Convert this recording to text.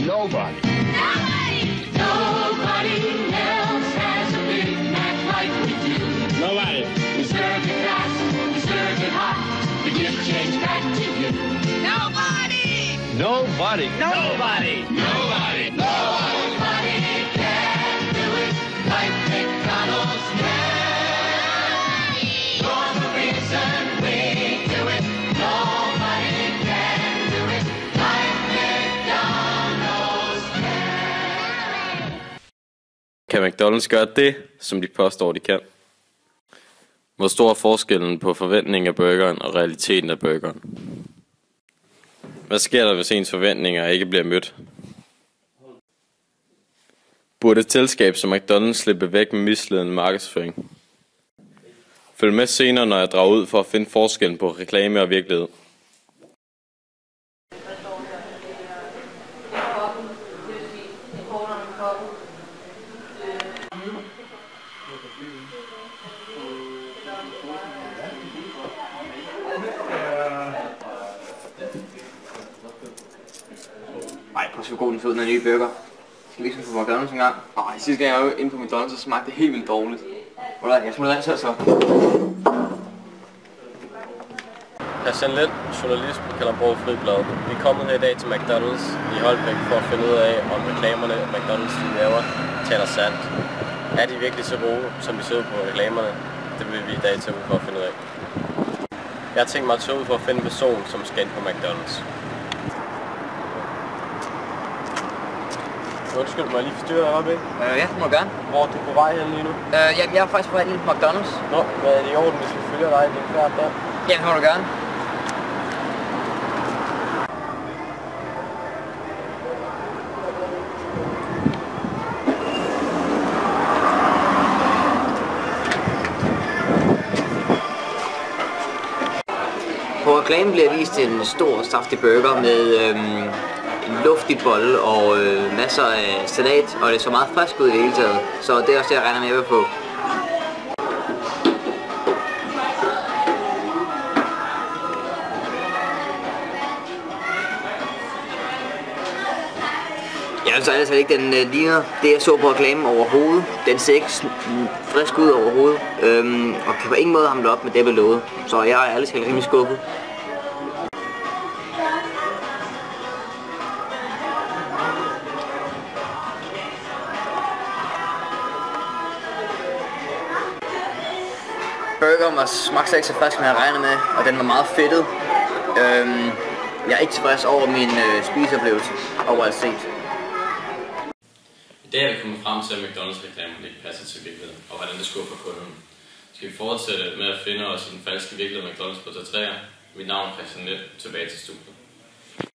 Nobody. Nobody else has a Big Mac like we do. Nobody. We serve it fast, we serve it hot. The gift change back to you. Nobody. Nobody. Nobody. Nobody. Nobody can do it like McDonald's can. You're the reason we do it. Nobody can do it like McDonald's can. Kan McDonald's gøre det, som de påstår, de kan? Hvor stor er forskellen på forventningen af burgeren og realiteten af burgeren? Hvad sker der, hvis ens forventninger ikke bliver mødt? Burde et selskab som McDonald's slippe væk med misledende markedsføring? Følg med senere, når jeg drager ud for at finde forskellen på reklame og virkelighed. Ej, prøv at se hvor god den så ud, den nye burger. Skal vi ikke på McDonald's en gang? Sidste gang jeg var inde på McDonald's, så smagte det helt vildt dårligt. Jeg smutter ind selv så. Jeg er Jeanette, journalist på Kalundborg Friblad. Vi er kommet her i dag til McDonald's i Holbæk for at finde ud af, om reklamerne McDonald's de laver taler sandt. Er de virkelig så gode, som de ser ud på reklamerne? Det vil vi i dag tage ud for at finde ud af. Jeg har tænkt mig at tage ud for at finde en person, som skal ind på McDonald's. Undskyld, må jeg lige forstyrre dig op, ikke? Ja, det må du gerne. Hvor er du på vej hen lige nu? Jeg er faktisk på vej ind på McDonald's. Nå, hvad er det i orden, hvis vi følger dig i din færd der? Ja, det må du gerne. På reklamen bliver vist en stor, saftig burger med en luftig bolle og masser af salat, og det så meget frisk ud i det hele taget. Så det er også det, jeg regner med, at jeg vil få. Ja, altså ellers ikke, den ligner det, jeg så på reklamen overhovedet. Den ser ikke frisk ud overhovedet, og kan på ingen måde hamle op med det, jeg lovede. Så jeg er ærligt talt rimelig skuffet. Burgeren smagte ikke så frisk, som jeg havde regnet med, og den var meget fedtet. Jeg er ikke tilfreds over min spiseoplevelse overalt set. I dag er vi kommet frem til, at McDonald's-reklamerne ikke passer til virkeligheden, og hvordan det skuffer kunden. Skal vi fortsætte med at finde os i den falske virkelighed McDonald's på 3'er? Mit navn er Christian Let, tilbage til studiet.